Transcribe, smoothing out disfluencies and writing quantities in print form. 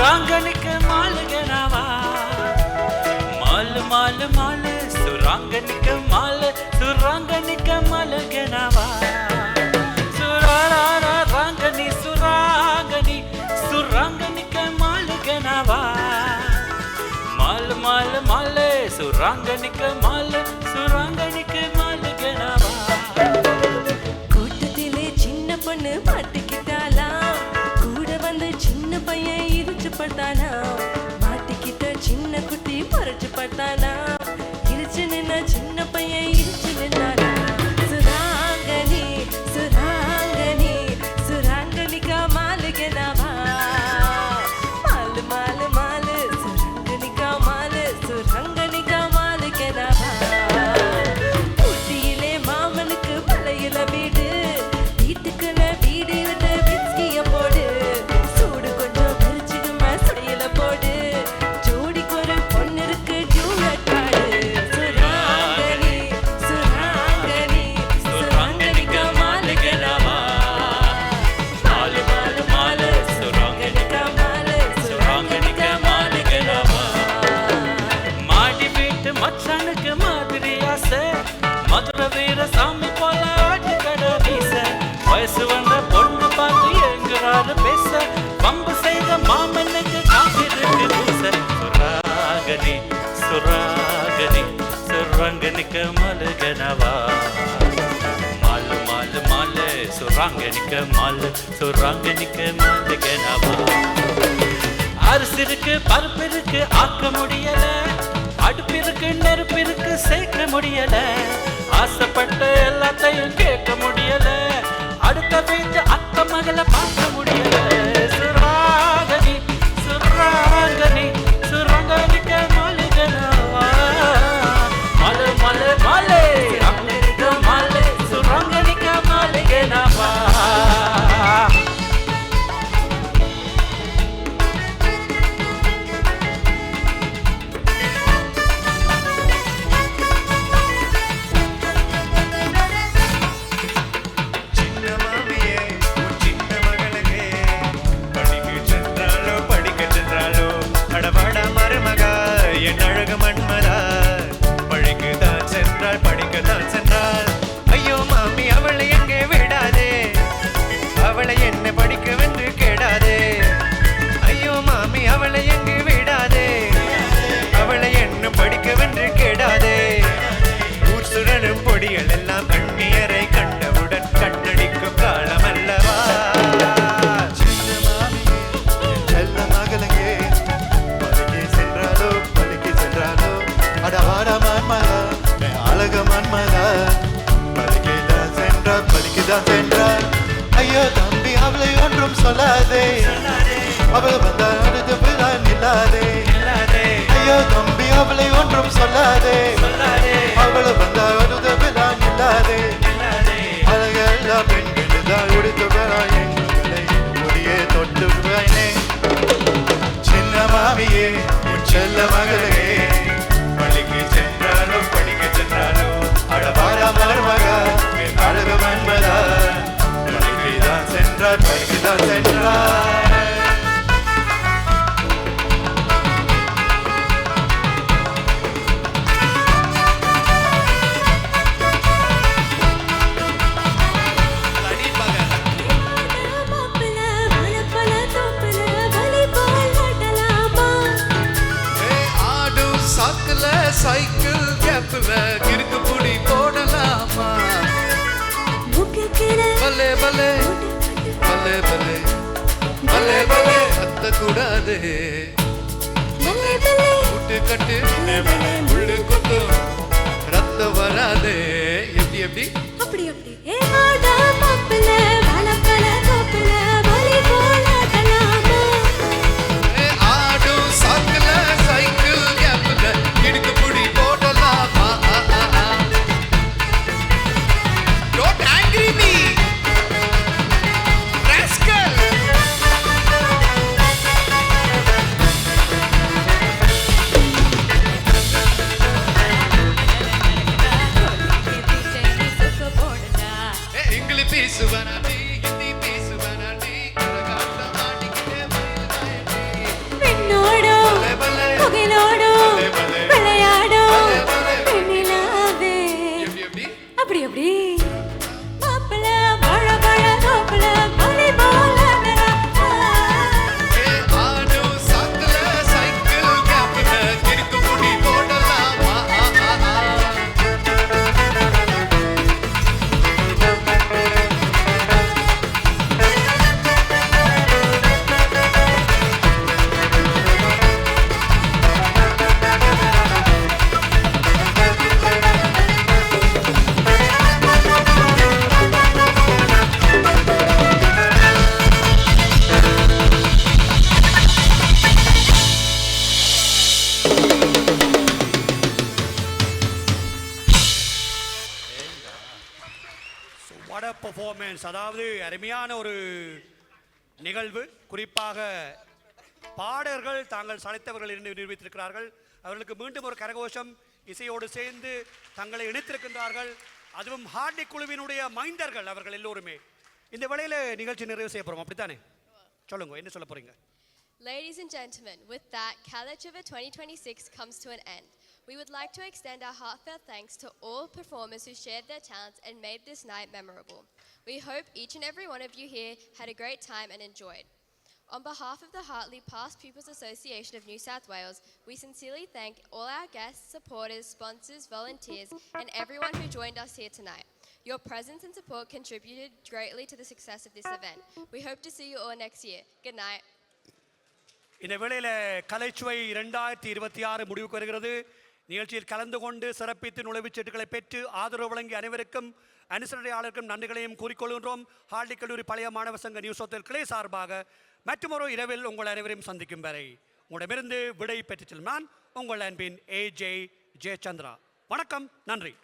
சுராங்கனுக்கு மாலுகனவா மாலு மாலு மாலு சுராங்கனுக்கு மாலு சுராங்கனுக்கு மாலுகனவா சுராரா ராங்கனி சுராங்கனி சுராங்கனுக்கு மாலுகனவா மாலு மாலு மாலு சுராங்கனுக்கு மாலு சுராங்கனுக்கு மாலுகனவா கூட்டத்திலே சின்ன பொண்ணு மாட்டிக்கிட்டாளா கூட வந்து சின்ன பையன் இருச்சு பட்டானா மாட்டிக்கிட்ட சின்ன குட்டி பறிச்சு பட்டானா இருச்சு நின்ன சின்ன பையன் இருச்சு நின்னானா சுராங்கனி சுராங்கனி சுராங்கனிக்கா மாலுகனவா மாலு மாலு மாலு சுராங்கனிக்கா மாலு சுராங்கனிக்கா மாலுகனவா ஊட்டியிலே மாமனுக்கு பழையில வீடு வீட்டுக்குள்ள வீடு விட்டு விஸ்கிய போடு சூடு கொஞ்சம் பிரிச்சுடுமா சுடையில போடு ஜோடிக்கு ஒரு பொண்ணு இருக்கு ஜூலட் பாடு சுராங்கனி சுராங்கனி சுராங்கனிக்கா மாலுகனவா மாலு மாலு மாலு சுராங்கனிக்கு மாலு சுராங்கனிக்கு மாலுகனவா மாடி வீட்டு மச்சானுக்கு மாதிரி ஆசை மதுரை வீர சாமி போல ஆட்டுக்கடை வீச வயசு வந்த பொண்ணு பார்த்து எங்கிறாரு பேச பம்பு செய்த மாமனுக்கு காத்திருக்கு பூச சுராகனி சுராகனி சுரங்கனுக்கு மலுகனவா மாலு மாலு மாலு சுராங்கனிக்கு மாலு சுராங்கனிக்கு மலுகனவா அரிசி இருக்கு பருப்பு இருக்கு ஆக்க முடியல அடுப்பு இருக்கு நெருப்பு இருக்கு சேர்க்க முடியல ஆசைப்பட்ட எல்லாத்தையும் கேட்க முடியல அடுத்த வீட்டு அத்த மகளை பார்க்க முடியல சுராங்கனி சுராங்கனி சுரங்கனிக்க மாலுகனவா மலை மலை மலை அங்கனிக்க மலை சுரங்கனிக்க மாலுகனவா எல்லாம் கண்ணியரை கண்டவுடன் கண்ணடிக்கும் காலம் அல்லவா செல்ல மகளங்கே பலிக்கு சென்றாலோ பலிக்கு சென்றாலோ அடவாட மன்மதா அழக மன்மதா பலிக்கு தான் சென்றார் ஐயோ தம்பி அவளை ஒன்றும் சொல்லாதே அவள் வந்தால் அடுத்து விழான் இல்லாதே ஐயோ தம்பி அவளை ஒன்றும் சொல்லாதே அவள் வந்தால் அடுத்து விழான் இல்லாதே அழகெல்லா பெண்கள் தான் உடுத்து விழான் எங்களை முடியே தொட்டு விழானே சின்ன மாமியே உன் செல்ல மகளே பள்ளிக்கு சென்றாலோ படிக்க சென்றாலோ அடவாரா மருமகா என் அழக மன்மதா பள்ளிக்கு தான் சென்றார் பள்ளிக்கு தான் சென்றார் சைக்கிள் கேப்ல கிறுக்கு புடி போடலாமா பலே பலே பலே பலே பலே பலே அத்த கூடாது முட்டு கட்டு முள்ளு குத்து ரத்த வராது எப்படி எப்படி அப்படி அப்படி ஏ ஆடா மாப்பிள்ள வலப்பல தோப்புல வலி போலாடலாமா ஏ ஆடு சைக்கிள் சைக்கிள் கேப்ல கிறுக்கு புடி போடலாமா Don't angry me rascal வாட பெர்ஃபார்மன்ஸ், அதாவது அருமையான ஒரு நிகழ்வு. குறிப்பாக பாடகர்கள் தாங்கள் சளைத்தவர்கள் என்று நிரூபித்திருக்கிறார்கள். அவர்களுக்கு மீண்டும் ஒரு கரகோஷம் இசையோடு சேர்ந்து தங்களை இணைத்திருக்கின்றார்கள். அதுவும் ஹார்ட்லி குழுவினுடைய மைந்தர்கள் அவர்கள் எல்லோருமே. இந்த வேளையில் நிகழ்ச்சி நிறைவு செய்ய போகிறோம், அப்படித்தானே? சொல்லுங்க, என்ன சொல்ல போறீங்க? Ladies and gentlemen, with that, Kalachiva 2026 comes to an end. We would like to extend our heartfelt thanks to all performers who shared their talents and made this night memorable. We hope each and every one of you here had a great time and enjoyed. On behalf of the Hartley Past Pupils Association of New South Wales, we sincerely thank all our guests, supporters, sponsors, volunteers, and everyone who joined us here tonight. Your presence and support contributed greatly to the success of this event. We hope to see you all next year. Good night. இந்த வேளையில் கலைச்சுவை 2026 முடிவுக்கு வருகிறது. நிகழ்ச்சியில் கலந்து கொண்டு சிறப்பித்து நுழைவுச்சீட்டுகளை பெற்று ஆதரவு வழங்கிய அனைவருக்கும் அனுசரணையாளருக்கும் நன்றிகளையும் கூறிக்கொள்கின்றோம். ஹார்ட்லி கல்லூரி பழைய மாணவர் சங்க நியூ சவுத் வேல்ஸ் கிளை சார்பாக மற்றொரு இரவில் உங்கள் அனைவரையும் சந்திக்கும் வரை உங்களிடமிருந்து விடை பெற்றுச் செல்லும் நான் உங்கள் அன்பின் AJ ஜெயச்சந்திரா. வணக்கம், நன்றி.